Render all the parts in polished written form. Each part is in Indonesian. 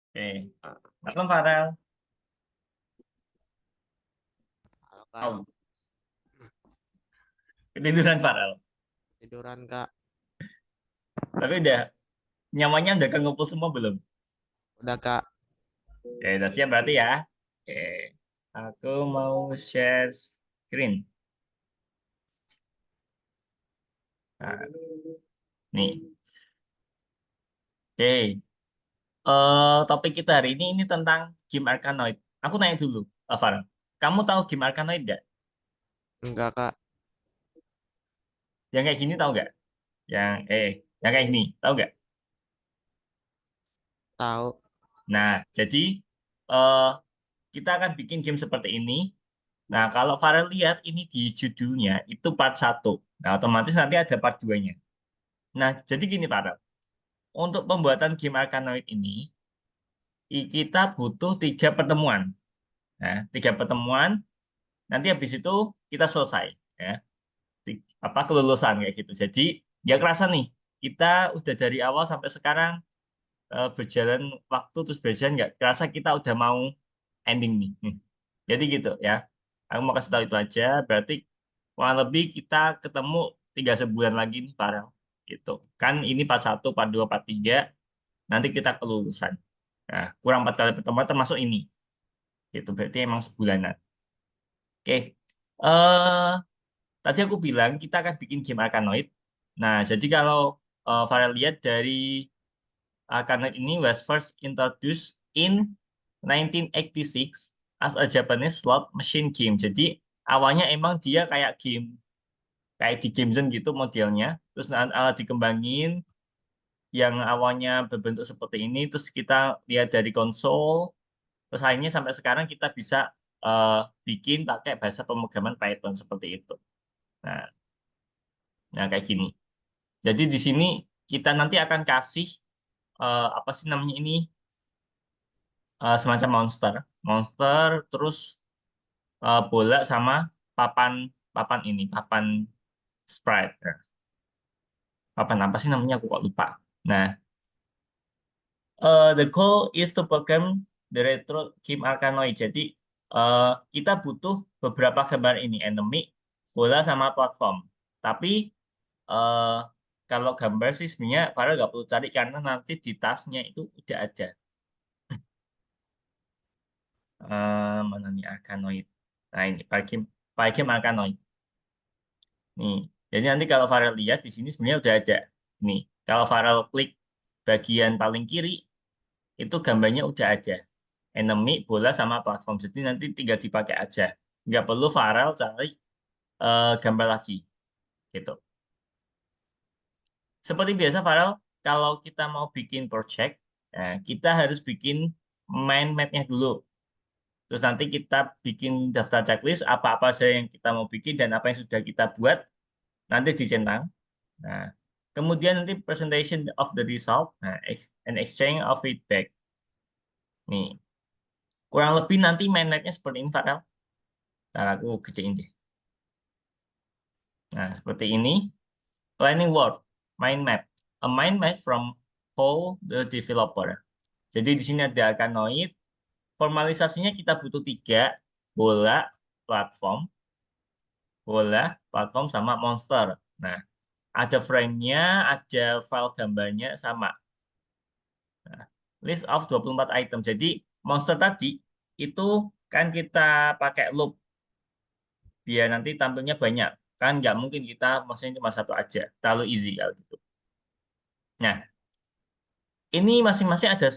Oke. Malam Farel. Halo Kak, Oh, ketiduran Farel. tiduran Kak. Tapi udah nyamannya udah ngumpul semua belum? Udah Kak. Oke, udah siap berarti ya. Oke. Aku mau share screen. Nah, nih. Oke. Topik kita hari ini tentang game Arkanoid. Aku nanya dulu, Farel. Kamu tahu game Arkanoid nggak? Enggak Kak, Yang kayak gini tahu nggak? Yang kayak gini, tahu nggak? tahu. Nah, jadi eh kita akan bikin game seperti ini. Nah, kalau Farel lihat ini di judulnya itu part satu. Nah, otomatis nanti ada part 2-nya. Nah, jadi gini Farel. Untuk pembuatan game Arkanoid ini, kita butuh 3 pertemuan. Nah, 3 pertemuan, nanti habis itu kita selesai. Ya, apa kelulusan kayak gitu. Jadi, ya kerasa nih, kita udah dari awal sampai sekarang berjalan waktu terus berjalan nggak kerasa kita udah mau ending nih. Jadi gitu ya. Aku mau kasih tahu itu aja. Berarti kurang lebih kita ketemu 3 sebulan lagi nih Farel. Gitu. Kan ini part satu, part 2, part 3. Nanti kita kelulusan. Nah, kurang 4 kali pertemuan termasuk ini. Gitu. Berarti emang sebulanan. Oke. Tadi aku bilang kita akan bikin game Arkanoid. Nah, jadi kalau Farel lihat dari Arkanoid ini was first introduced in 1986 as a Japanese slot machine game. Jadi awalnya emang dia kayak game, kayak di Game Zone gitu modelnya. Terus dikembangin yang awalnya berbentuk seperti ini. Terus kita lihat dari konsol. Terus akhirnya sampai sekarang kita bisa eh, bikin pakai bahasa pemrograman Python seperti itu. Nah, nah kayak gini. Jadi di sini kita nanti akan kasih apa sih namanya ini semacam monster, monster terus bola sama papan papan ini, papan sprite. Nah, papan apa sih namanya? Aku kok lupa. Nah, the goal is to program the retro game Arkanoid. Jadi kita butuh beberapa gambar ini, enemy, bola sama platform. Tapi eh, kalau gambar sih sebenarnya Farah nggak perlu cari karena nanti di tasnya itu udah ada. Mana nih Arkanoid? Nah ini Pygame Arkanoid. Nih, jadi nanti kalau Farel lihat di sini sebenarnya udah ada. Nih, kalau Farel klik bagian paling kiri, itu gambarnya udah ada. Enemy, bola, sama platform. Jadi nanti tinggal dipakai aja. Nggak perlu Farel cari gambar lagi. Gitu. Seperti biasa Farel, kalau kita mau bikin project, kita harus bikin mind map-nya dulu. Terus nanti kita bikin daftar checklist apa-apa saja yang kita mau bikin dan apa yang sudah kita buat nanti dicentang. Nah, kemudian nanti presentation of the result, nah, and exchange of feedback. Nih, kurang lebih nanti mind map-nya seperti ini, Farel. Ntar aku gedein deh. Nah, seperti ini. Planning work, mind map. A mind map from whole the developer. Jadi di sini ada Arkanoid. Formalisasinya kita butuh 3, bola, platform, sama monster. Nah, ada frame-nya, ada file gambarnya, sama. Nah, list of 24 item. Jadi monster tadi itu kan kita pakai loop biar nanti tampilnya banyak. Kan nggak mungkin kita maksudnya cuma satu aja. Terlalu easy kalau gitu. Nah, ini masing-masing ada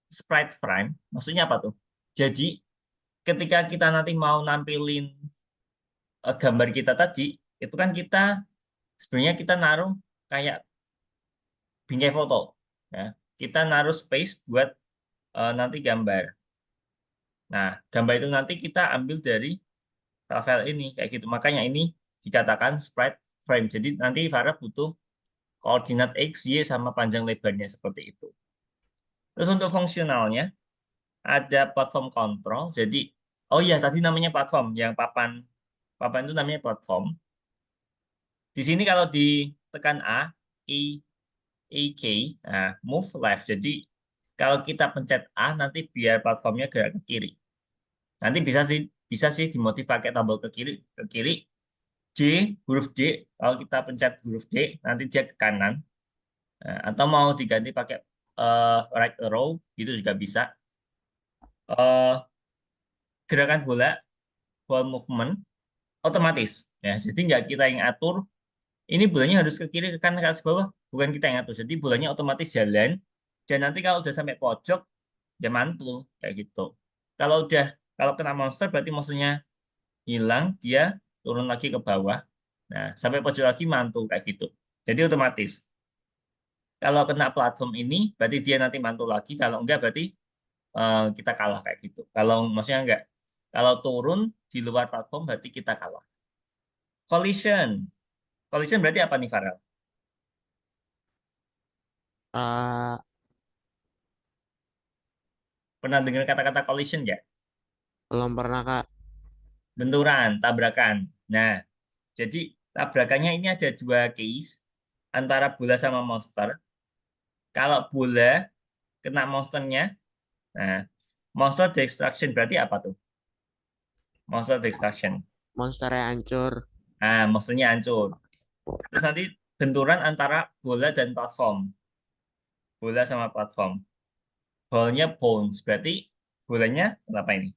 sprite frame. Maksudnya apa tuh? Jadi ketika kita nanti mau nampilin gambar kita tadi, itu kan kita sebenarnya kita naruh kayak bingkai foto. Ya. Kita naruh space buat nanti gambar. Nah, gambar itu nanti kita ambil dari Rafael ini kayak gitu. Makanya ini dikatakan sprite frame. Jadi nanti Farah butuh koordinat X, Y sama panjang lebarnya seperti itu. Terus untuk fungsionalnya ada platform control. Jadi oh iya tadi namanya platform yang papan papan itu namanya platform. Di sini kalau ditekan A, I, I, K, nah, move left. Jadi Kalau kita pencet A, nanti biar platformnya gerak ke kiri. Nanti bisa sih dimotif pakai tombol ke kiri, D, huruf D. Kalau kita pencet huruf D, nanti dia ke kanan. Nah, atau mau diganti pakai right arrow, gitu juga bisa. Eh, Gerakan bola, ball movement, otomatis. Ya, jadi nggak kita yang atur, ini bolanya harus ke kiri, ke kanan, ke atas, ke bawah. Bukan kita yang atur. Jadi bolanya otomatis jalan. Dan nanti kalau udah sampai pojok, dia mantul. Kayak gitu. Kalau udah, kalau kena monster, berarti monsternya hilang, dia turun lagi ke bawah. Nah, sampai pojok lagi mantul kayak gitu. Jadi otomatis. Kalau kena platform ini, berarti dia nanti mantul lagi. Kalau enggak, berarti kita kalah kayak gitu. Kalau maksudnya enggak, kalau turun di luar platform, berarti kita kalah. Collision. Collision berarti apa nih, Farel? Eh, Pernah dengar kata-kata collision nggak? belum pernah kak. Benturan, tabrakan. Nah, jadi tabrakannya ini ada dua case antara bola sama monster. Kalau bola kena monsternya, nah, monster destruction berarti apa tuh? Monster destruction. Monsternya hancur. Nah, monsternya hancur. Terus nanti benturan antara bola dan platform. Bola sama platform. Ballnya bounce. Berarti bolanya apa ini?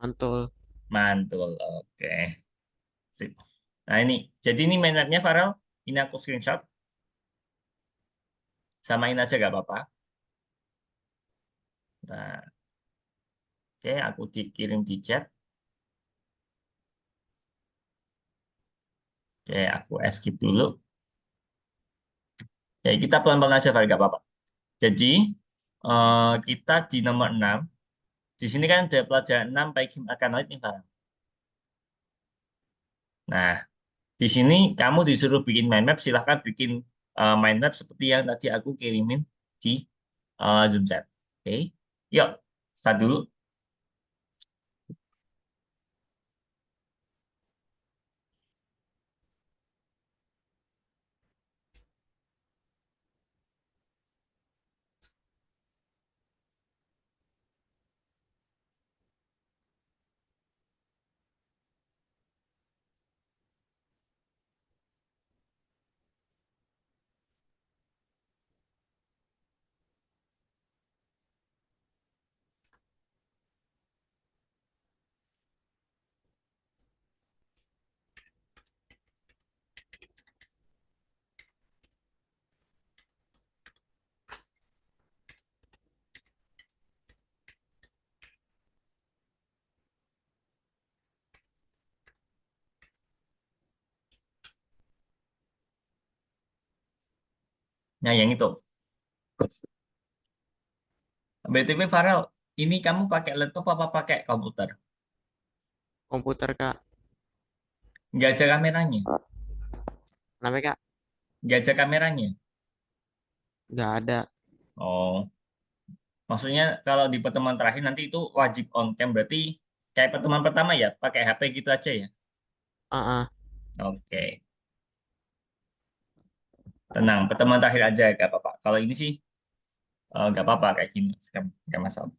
Mantul. Mantul. Oke. Sip. Nah ini. Jadi ini main mapnya Farel. Ini aku screenshot. Samain aja gak apa-apa. Nah, oke. Aku dikirim di chat. Oke. Aku skip dulu. Ya, kita pelan-pelan aja Farel. Gak apa-apa. Jadi kita di nomor 6. Di sini kan ada pelajaran 6 Pygame Arkanoid nih Farel. Nah, di sini kamu disuruh bikin mind map, silahkan bikin mind map seperti yang tadi aku kirimin di Zoom chat. Oke, yuk, start dulu. Nah, yang itu. BTW Farel, ini kamu pakai laptop apa pakai komputer? Komputer kak. Nggak ada kameranya. Kenapa kak? Nggak ada kameranya. Nggak ada. Oh, maksudnya kalau di pertemuan terakhir nanti itu wajib on cam, berarti kayak pertemuan pertama ya, pakai HP gitu aja ya. Ah, ah. Oke, tenang, pertemuan terakhir aja, nggak apa-apa. Kalau ini sih nggak apa-apa kayak gini, nggak masalah.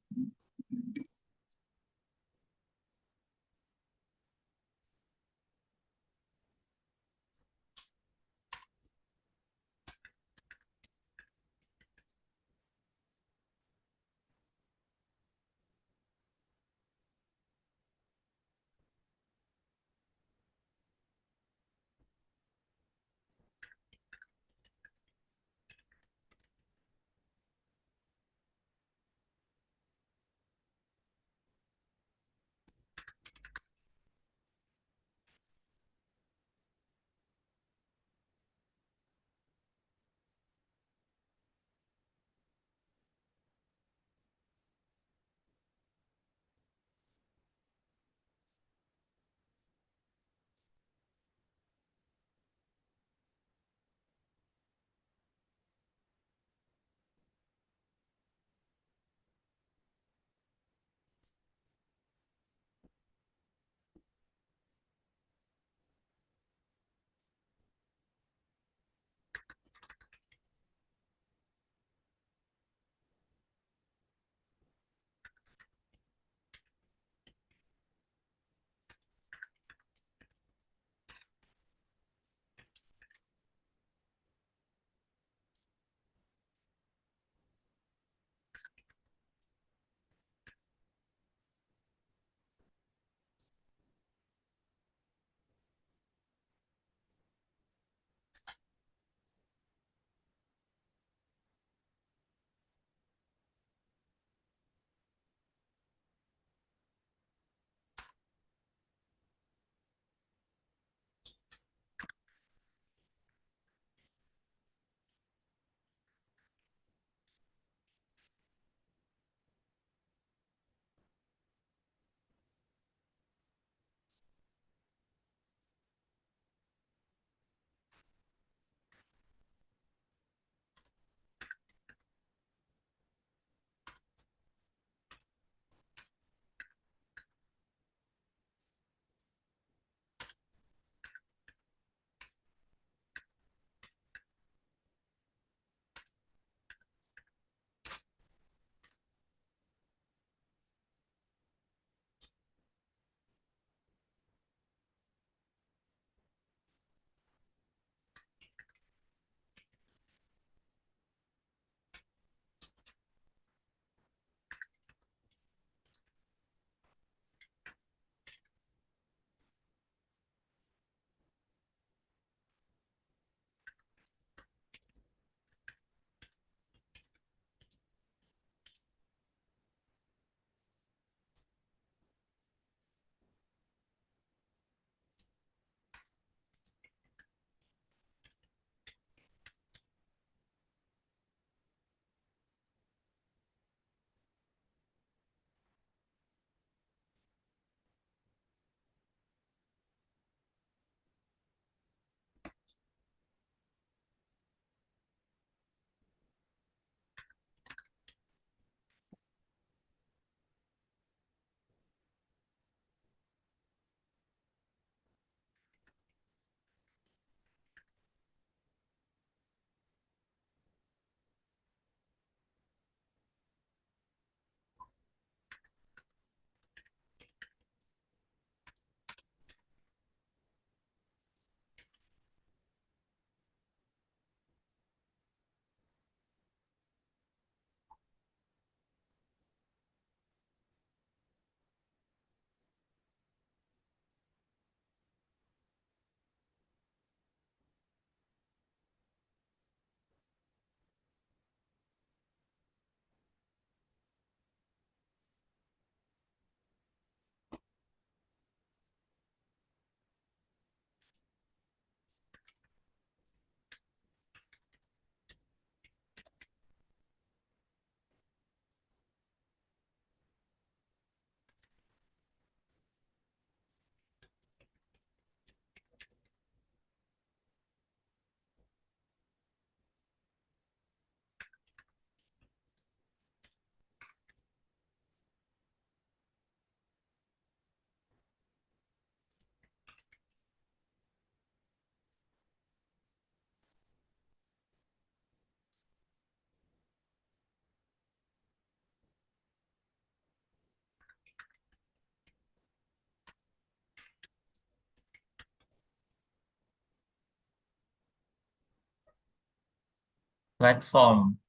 Platform.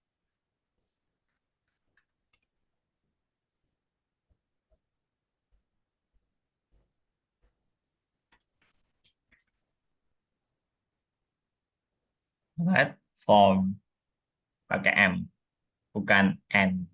Platform. Pakai M, bukan N.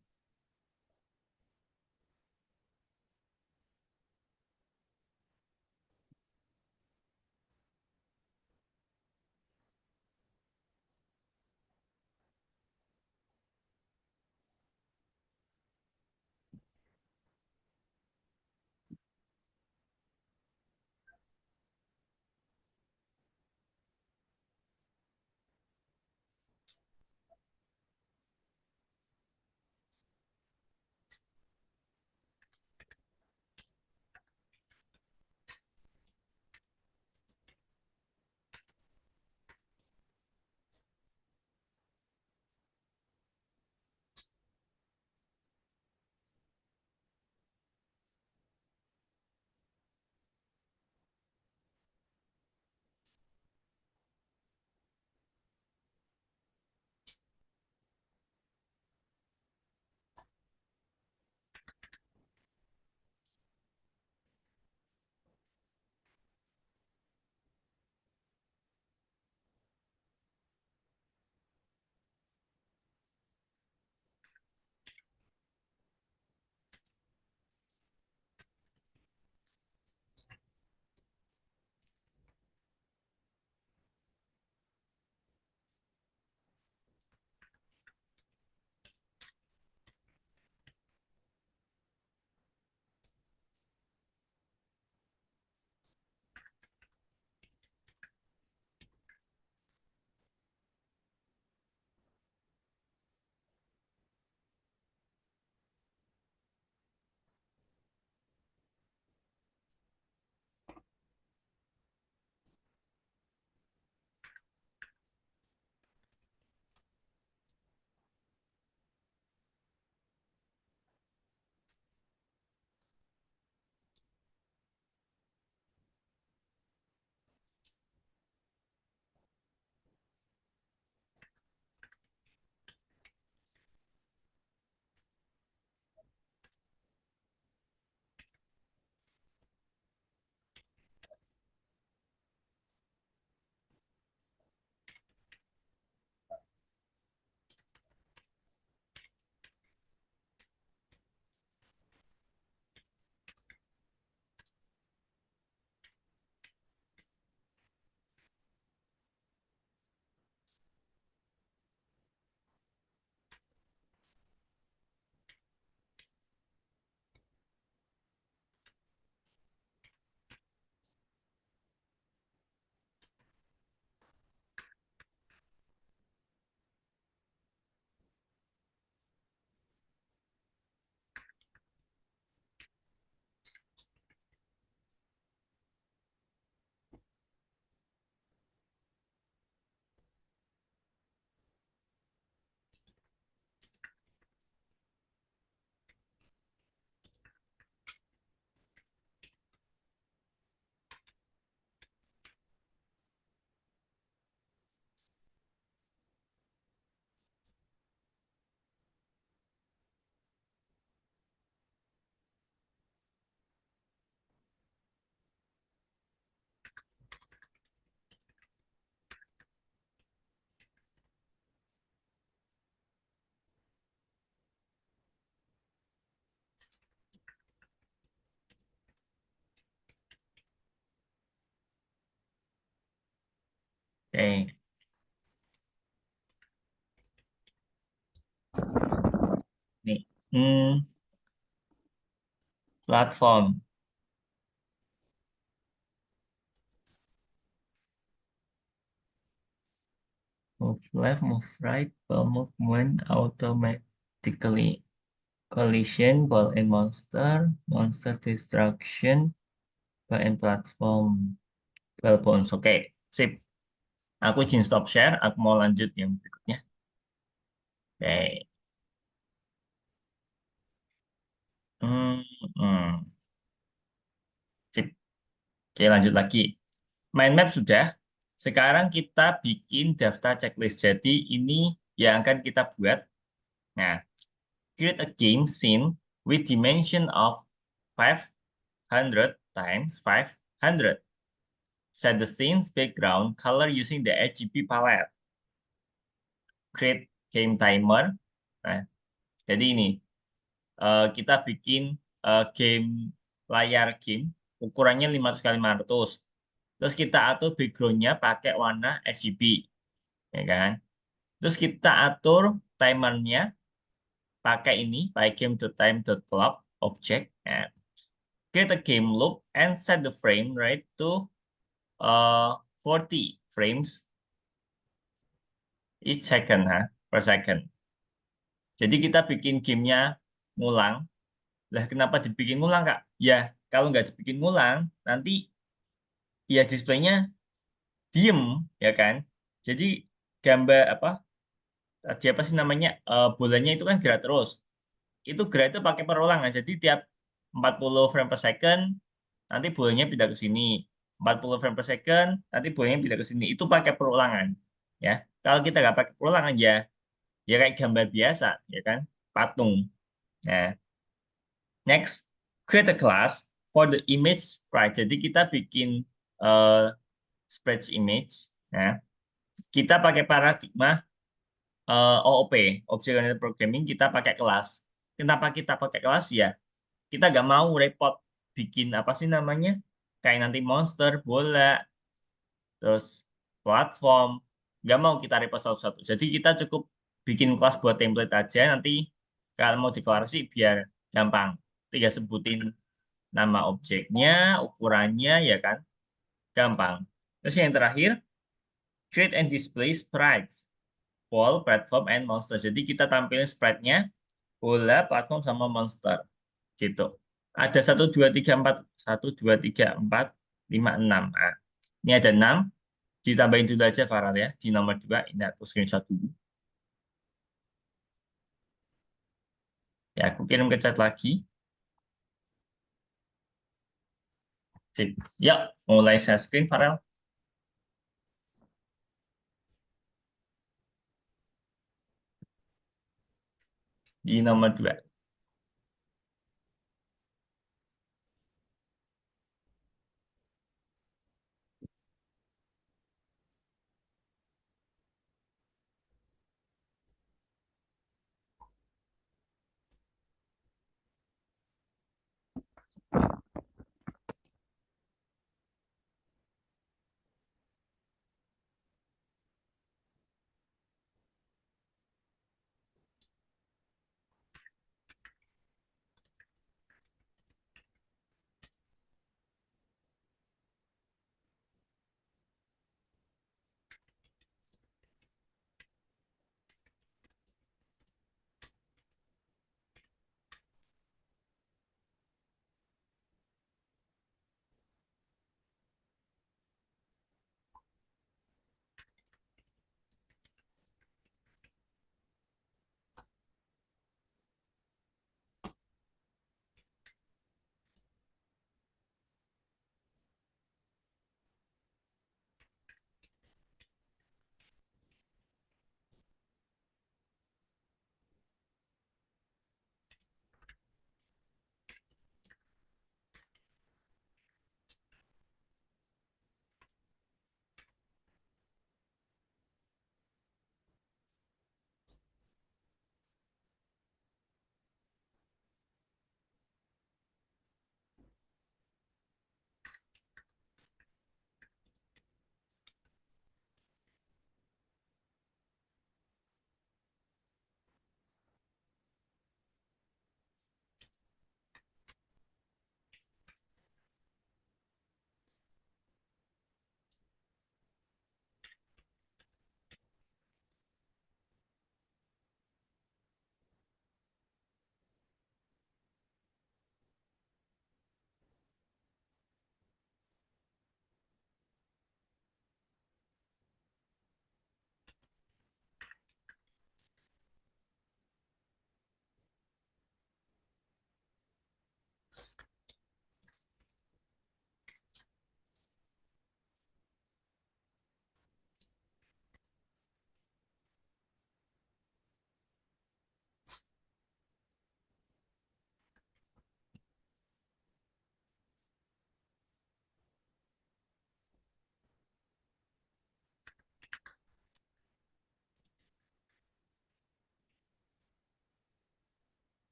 Oke, nih. Platform. Move left, move right, ball movement automatically. Collision, ball and monster, monster destruction, ball and platform, ball bounce. Oke, sip. Aku izin stop share, aku mau lanjut yang berikutnya. Oke. Hmm, hmm. Sip. Oke, lanjut lagi. Mind map sudah. Sekarang kita bikin daftar checklist. Jadi ini yang akan kita buat. Nah, create a game scene with dimension of 500 times 500. Set the scene's background color using the RGB palette. Create game timer. Nah, jadi ini kita bikin game layar game ukurannya 500 kali 500. Terus kita atur backgroundnya pakai warna RGB, ya kan? Terus kita atur timernya pakai ini, pakai game.time.clock object. Nah, create a game loop and set the frame rate to 40 frames each second, per second. Jadi kita bikin gamenya ngulang. Lah, kenapa dibikin ngulang, Kak? Ya, kalau nggak dibikin ngulang, nanti ya displaynya diem, ya kan? Jadi gambar apa? Tadi apa sih namanya? Bolanya itu kan gerak terus. Itu gerak itu pakai perulangan. Jadi tiap 40 frame per second, nanti bolanya pindah ke sini. 40 frame per second, nanti bolanya pindah ke sini. Itu pakai perulangan. Ya, kalau kita nggak pakai perulangan, ya kayak gambar biasa, ya kan? Patung. Nah, next, create a class for the image sprite. Jadi kita bikin uh, sprite image. Ya. Kita pakai paradigma OOP, Object Oriented Programming. Kita pakai kelas. Kenapa kita pakai kelas ya? Kita nggak mau repot bikin apa sih namanya? Kayak nanti monster, bola, terus platform. Nggak mau kita repot satu-satu. Jadi kita cukup bikin kelas buat template aja. Nanti kalau mau deklarasi biar gampang. Tinggal sebutin nama objeknya, ukurannya, ya kan? Gampang. Terus yang terakhir, create and display sprites, wall, platform, and monster. Jadi kita tampilin sprite-nya, bola, platform, sama monster. Gitu. Ada 1, 2, 3, 4, 1, 2, 3, 4, 5, 6. Nah, ini ada 6. Ditambahin dulu aja Farel ya. Di nomor 2, ini aku screenshot dulu. Ya, aku kirim ke chat lagi. Sip. Yuk, mulai share screen, Farel. Di nomor 2.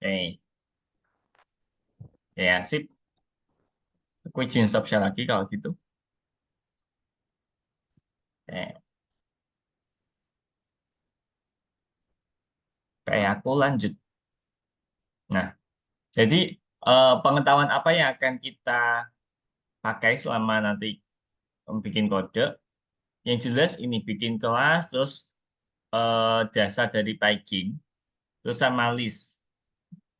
Oke, ya sip. Aku izin stop share lagi kalau gitu. Oke, kayak aku lanjut. Nah, jadi pengetahuan apa yang akan kita pakai selama nanti bikin kode? Yang jelas ini bikin kelas, terus dasar dari piping, terus sama list,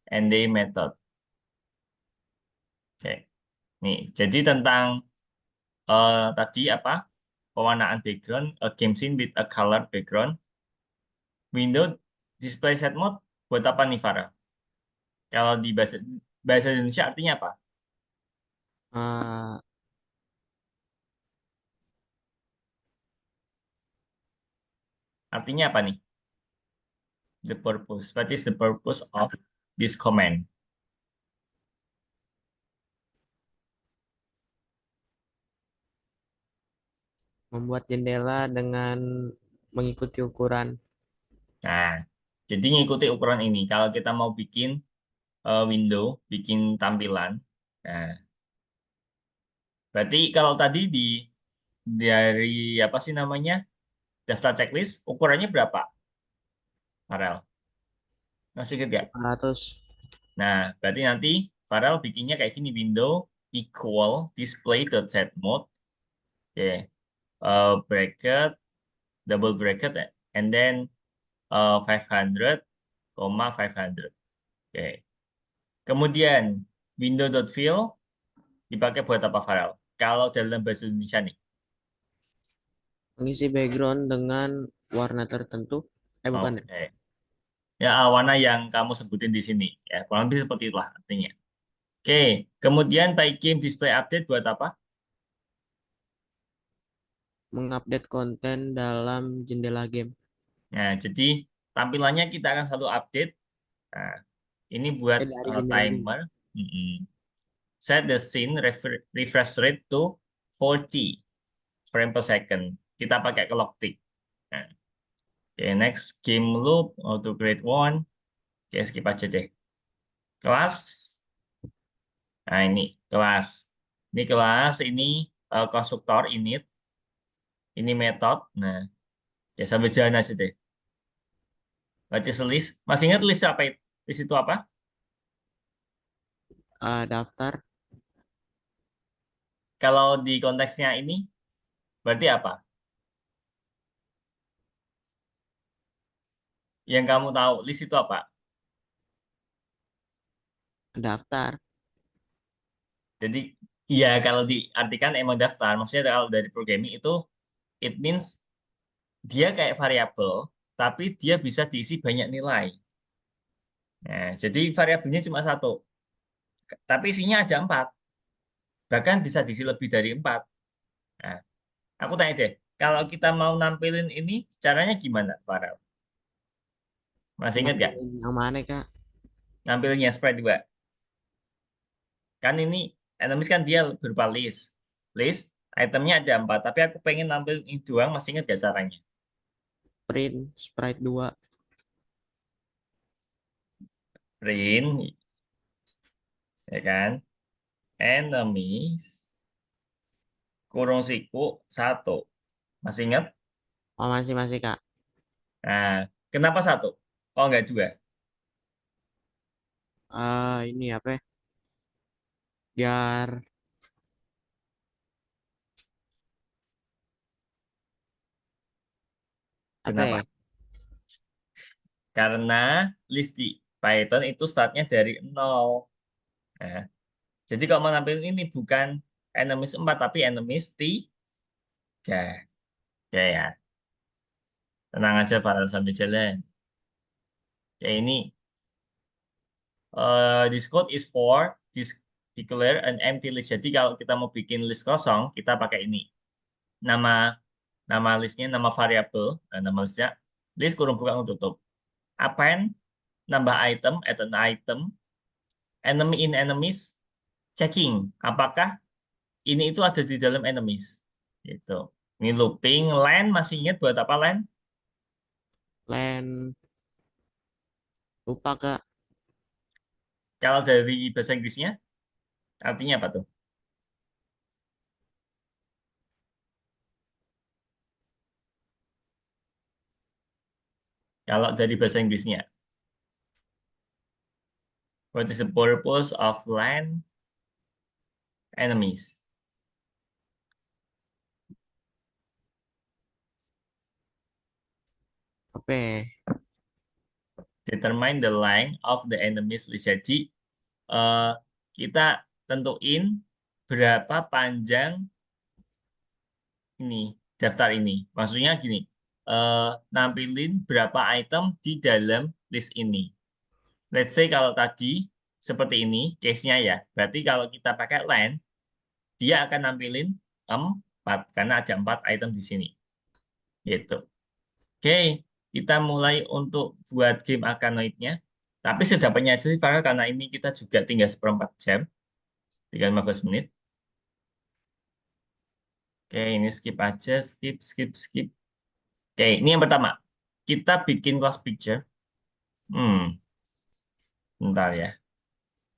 and they method. Oke, nih. Jadi tentang tadi apa? Pewarnaan background, a game scene with a color background. Window display set mode buat apa nih Farah? Kalau di bahasa Indonesia artinya apa? Eh, Artinya apa nih? The purpose. What is the purpose of this command? membuat jendela dengan mengikuti ukuran. Nah, jadi ngikuti ukuran ini. Kalau kita mau bikin window, bikin tampilan. Nah, berarti kalau tadi dari apa sih namanya daftar checklist ukurannya berapa, Farel? Masih ingat nggak? 500. Nah, berarti nanti Farel bikinnya kayak gini, window equal display dot set mode, oke, bracket, double bracket, and then 500, 500. Oke. Kemudian window dot fill dipakai buat apa, Farel? Kalau dalam bahasa Indonesia nih. Mengisi background dengan warna tertentu. Bukan ya. Oke. Ya, warna yang kamu sebutin di sini. Ya, kurang lebih seperti itulah artinya. Oke. Kemudian by game display update buat apa? Mengupdate konten dalam jendela game. Nah, jadi tampilannya kita akan selalu update. Nah, ini buat Dari jendela game. timer. Mm-mm. Set the scene refresh rate to 40 frame per second. Kita pakai clock tick. Nah, oke, next game loop auto create one. Oke, skip aja deh. Kelas. Nah, ini kelas. Ini kelas, ini konstruktor init, ini metode. Nah, ya sambil jalan aja deh. Baca list. Masih ingat list apa itu? List itu apa? Daftar. Kalau di konteksnya ini berarti apa? Yang kamu tahu list itu apa? Daftar. Jadi ya kalau diartikan emang daftar. Maksudnya kalau dari programming itu it means dia kayak variabel, tapi dia bisa diisi banyak nilai. Nah, jadi variabelnya cuma satu, tapi isinya ada empat. Bahkan bisa diisi lebih dari empat. Nah, aku tanya deh, kalau kita mau nampilin ini, caranya gimana, Farel? Masih ingat nggak? Nampilin yang mana, Kak? Nampilinnya spread dua. Kan ini enemies kan dia berupa list. List, itemnya ada empat, tapi aku pengen nampilin ini doang, masih ingat gak caranya? Print sprite 2. Print, ya kan? Enemies, kurung siku, satu. Masih ingat? Oh, masih Kak. Nah, kenapa satu? Kok nggak dua? Ini apa ya? Biar apa ya? Kenapa? Karena list di Python itu startnya dari nol. Nah, jadi kalau mau nampilin ini bukan enemies 4 tapi enemies 3. Oke ya, tenang aja para sambil jalan. Ya ini, this code is for this declare an empty list. Jadi kalau kita mau bikin list kosong, kita pakai ini. Nama nama listnya, nama variabel, nama listnya list kurung buka kurung tutup. Append, nambah item, add an item, enemy in enemies, checking. Apakah ini itu ada di dalam enemies? Gitu. Ini looping, len, masih ingat buat apa len? Len lupa, Kak. Kalau dari bahasa Inggrisnya, artinya apa tuh? Kalau dari bahasa Inggrisnya, what is the purpose of land enemies? Apa ya? Determine the length of the enemy's list. Jadi, eh, kita tentuin berapa panjang ini daftar ini. Maksudnya gini, nampilin berapa item di dalam list ini. Let's say kalau tadi seperti ini case-nya ya. Berarti kalau kita pakai line, dia akan nampilin 4 karena ada 4 item di sini. Gitu. Oke, kita mulai untuk buat game Arkanoid-nya. Tapi sedapatnya aja sih, Farel, karena ini kita juga tinggal 1/4 jam, tinggal 15 menit. Oke, ini skip aja, skip, skip, skip. Oke, ini yang pertama. Kita bikin class picture. Hmm, bentar ya.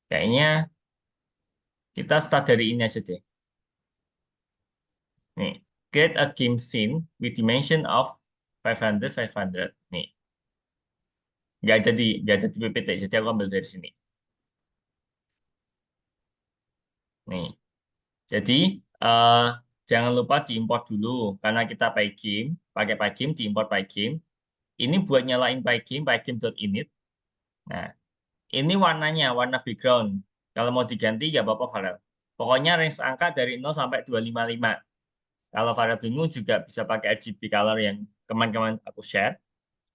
Kayaknya kita start dari ini aja deh. Nih, create a game scene with dimension of 500, 500. Nih, nggak ada di PPT, jadi aku ambil dari sini. Nih, jadi eh, jangan lupa diimport dulu, karena kita pakai Pygame, diimport Pygame. Ini buat nyalain Pygame, pygame.init. Nah, ini warnanya, warna background. Kalau mau diganti, nggak apa-apa, Farel. Pokoknya range angka dari 0 sampai 255. Kalau Farel bingung juga bisa pakai RGB color yang kemarin-kemarin aku share.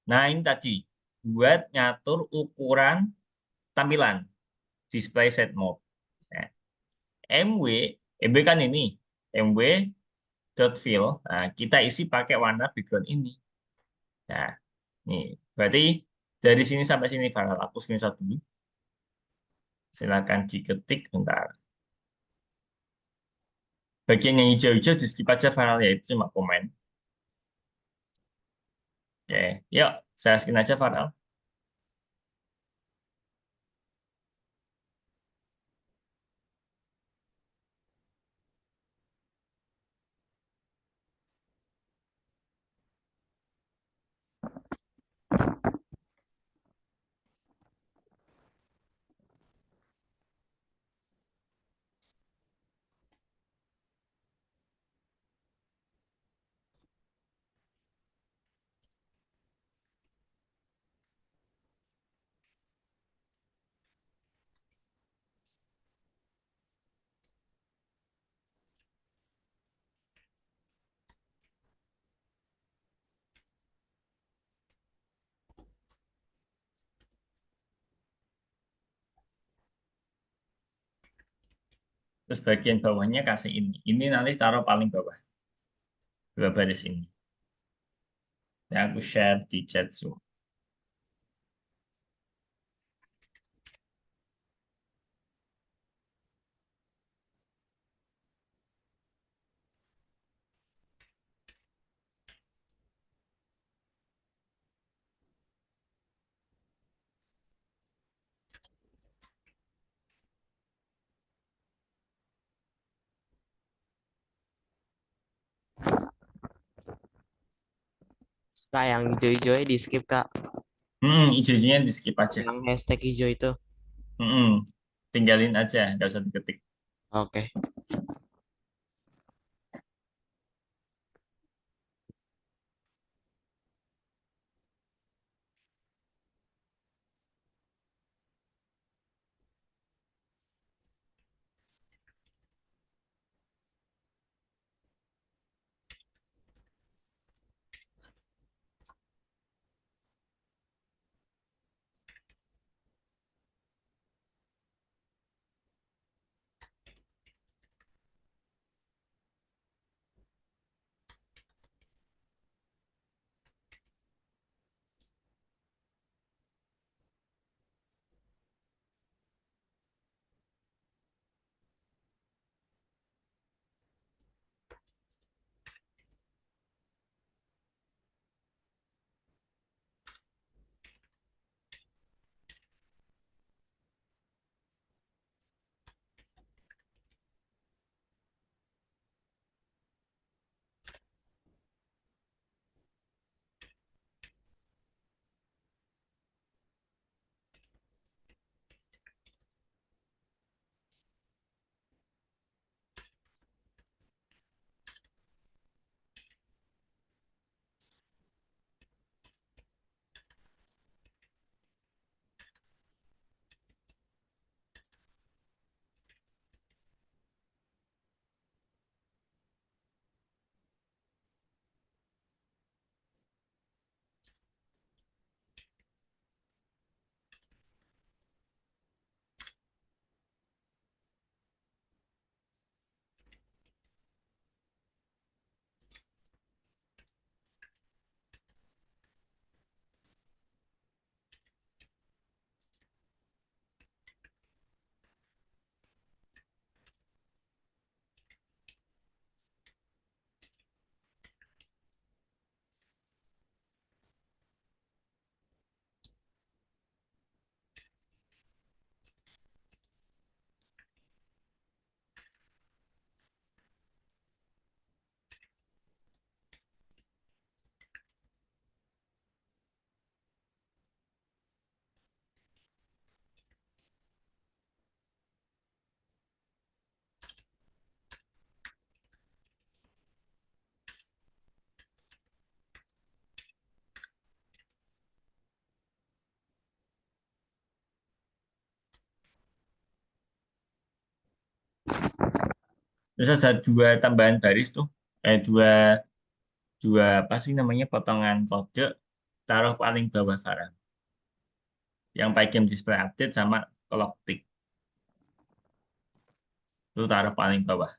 Nah, ini tadi buat ngatur ukuran tampilan display set mode. Nah, MW, MW kan ini, MW dot fill. Nah, kita isi pakai warna background ini. Nah, nih berarti dari sini sampai sini Farel. Aku screenshot dulu. Silakan diketik bentar. Bagian yang hijau-hijau di skip aja Farel ya, itu cuma komen. Oke, yuk saya screen aja Farel. Terus bagian bawahnya kasih ini. Ini nanti taruh paling bawah. Dua baris ini. Yang aku share di chat Zoom. Kak, yang hijau-hijau di skip, Kak. Hijau-hijaunya di skip aja. Yang hashtag hijau itu. Tinggalin aja, nggak usah diketik. Oke. Terus ada dua tambahan baris tuh, dua dua apa sih namanya potongan kode, taruh paling bawah Farah. Yang pakai game display update sama clock tick itu taruh paling bawah.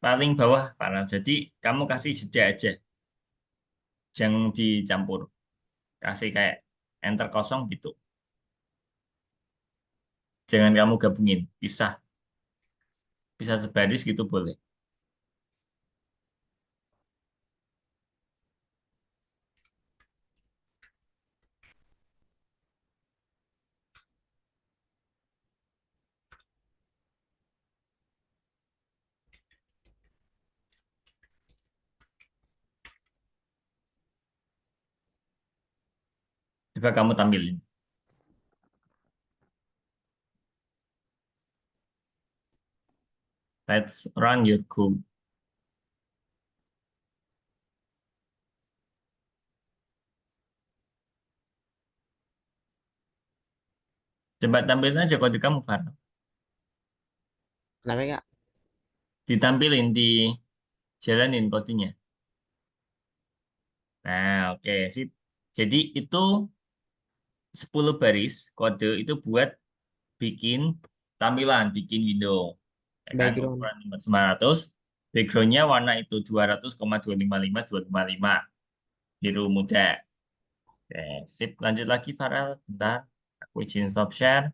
Paling bawah Farah. Jadi kamu kasih jeda aja, jangan dicampur. Kasih kayak enter kosong gitu. Jangan kamu gabungin, pisah. Bisa sebaris gitu boleh. Coba kamu tampilin. Let's run your code. Coba tampilin aja kode kamu, Farah. Kenapa Kak? Ditampilin, dijalanin kodenya. Nah, oke, sip. Jadi itu 10 baris kode itu buat bikin tampilan, bikin window. Ya kan, Background. ukuran 900, backgroundnya warna itu 200,255,255 biru muda. Oke, sip. Lanjut lagi, Farel. Bentar. Aku izin stop share.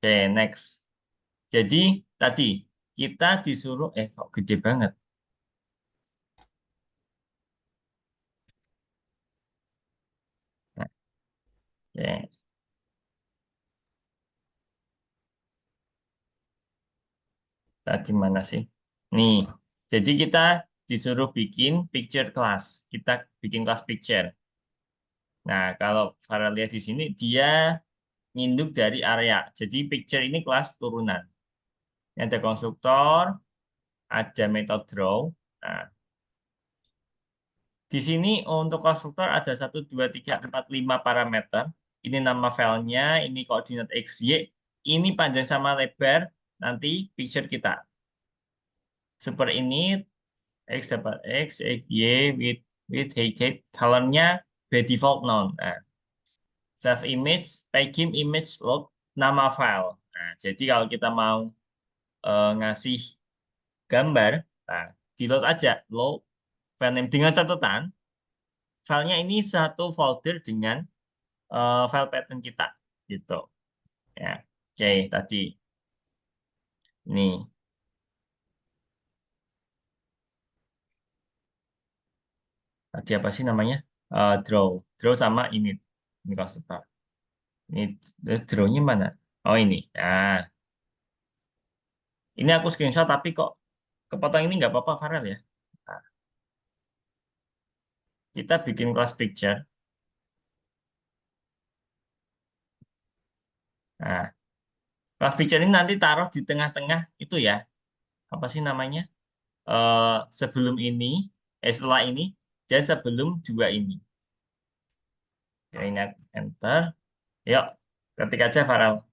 Oke, next. Jadi, tadi kita disuruh, kok gede banget. Nah, oke. Tadi mana sih? Nih, jadi kita disuruh bikin picture class. Kita bikin kelas picture. Nah, kalau Farel lihat di sini, dia nginduk dari area. Jadi picture ini kelas turunan. Ini ada konstruktor, ada metode draw. Nah, di sini untuk konstruktor ada 1, 2, 3, 4, 5 parameter. Ini nama filenya, ini koordinat X, Y, ini panjang sama lebar, nanti picture kita. Super ini, X dapat X, Y, width, height, colornya by default none. Nah, save image, pagim image load, nama file. Nah, jadi kalau kita mau ngasih gambar, nah, di load aja, load file name dengan catatan, filenya ini satu folder dengan file pattern kita, gitu. Ya, oke tadi ini tadi apa sih namanya? Draw sama ini konstruktor. Ini drawnya mana? Oh ini. Nah, ini aku screenshot tapi kok kepotong ini nggak apa-apa Farel ya. Nah, kita bikin class picture. Nah, class picture ini nanti taruh di tengah-tengah itu ya. Apa sih namanya? Eh sebelum ini, setelah ini, dan sebelum dua ini. Ya, ingat enter. Yuk, ketik aja Farel.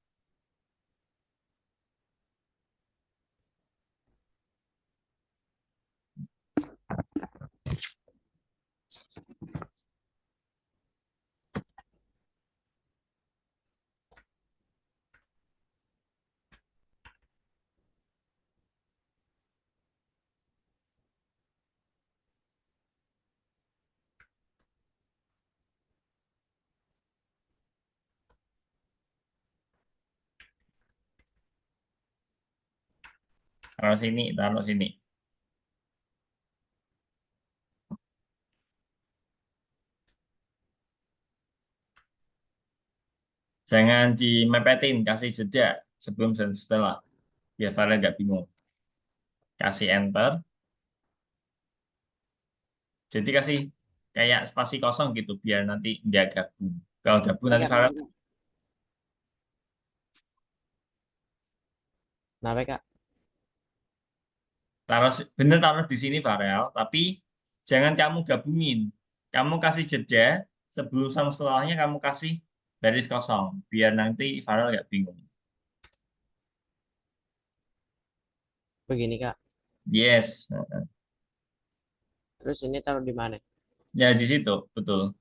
Taruh sini, taruh sini. Jangan dimepetin, kasih jeda sebelum dan setelah. Biar Farel nggak bingung. Kasih enter. Jadi kasih kayak spasi kosong gitu biar nanti nggak gabung. Kalau gabung Oke nanti Kak, Farel maaf Kak. Kenapa Kak? taruh bener taruh di sini Farel, tapi jangan kamu gabungin. Kamu kasih jeda sebelum sama setelahnya kamu kasih baris kosong biar nanti Farel nggak bingung. Begini Kak. Yes. Terus ini taruh di mana? Ya di situ, betul.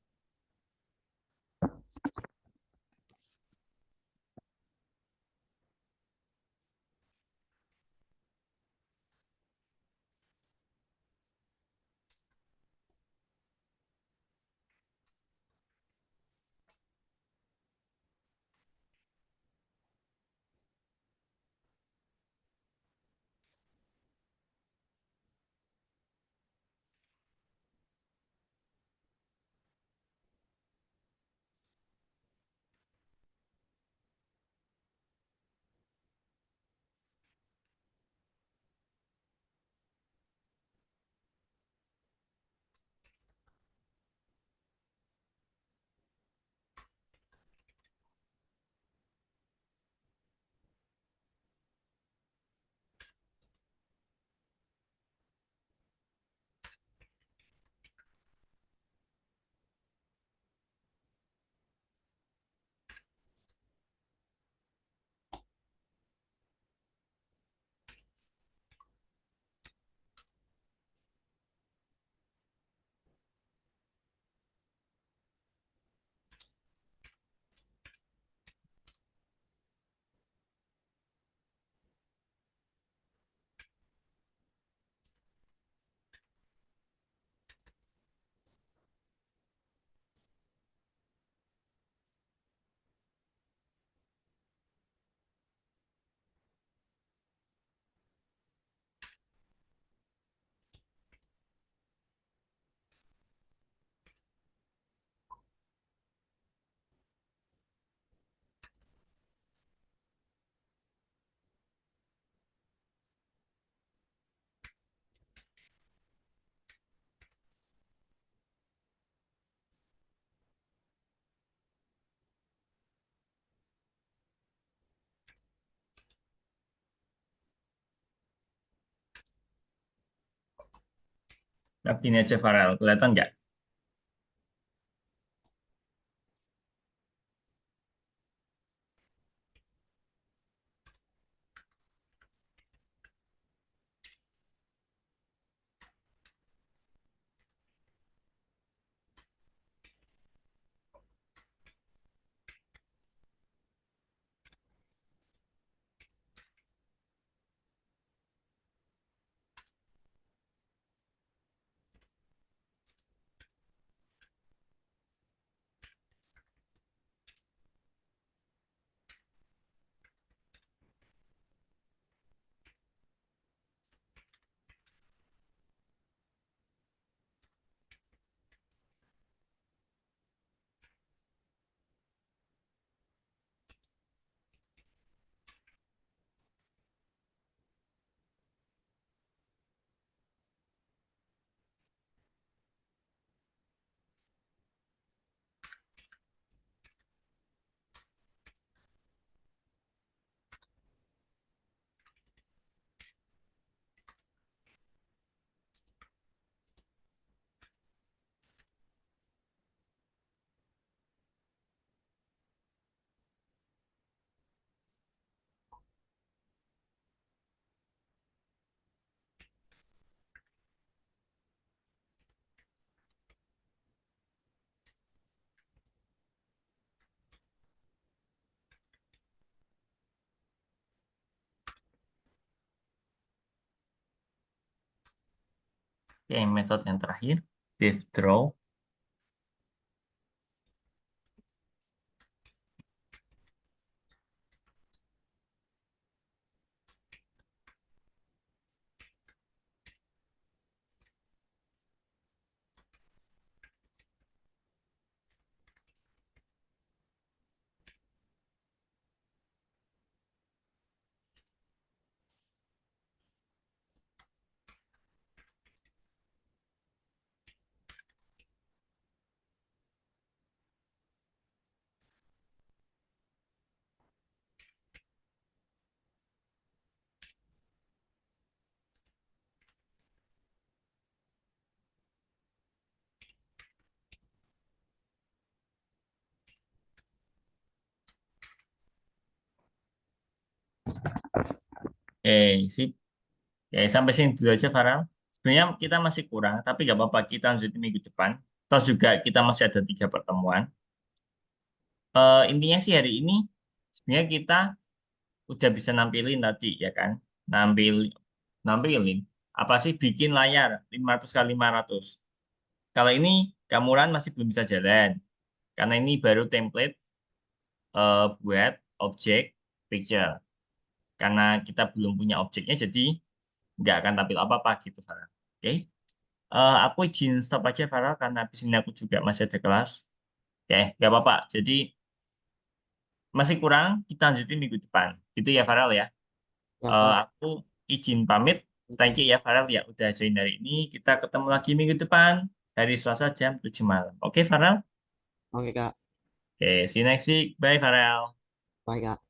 Nah, gini aja Farel, kelihatan nggak? Oke, metode yang terakhir, withdraw. Sip. Oke, sampai sini dulu aja, Farel. Sebenarnya kita masih kurang, tapi nggak apa-apa. Kita lanjutin minggu depan. Terus juga kita masih ada 3 pertemuan. Intinya sih hari ini, sebenarnya kita udah bisa nampilin tadi, ya kan? Nampilin. Apa sih bikin layar 500 kali 500. Kalau ini, Kamuran masih belum bisa jalan. Karena ini baru template buat objek picture. Karena kita belum punya objeknya, jadi nggak akan tampil apa-apa gitu, Farah. Oke. Aku izin stop aja, Farah, karena habis ini aku juga masih ada kelas. Oke, nggak apa-apa. Jadi masih kurang, kita lanjutin minggu depan. Gitu ya, Farel ya. Ya, Kak. Aku izin pamit. Thank Oke. you ya, Farel ya. Udah join hari ini. Kita ketemu lagi minggu depan. Hari Selasa jam 7 malam. Oke, Farel? Oke, Kak. Oke, see you next week. Bye, Farel. Bye, Kak.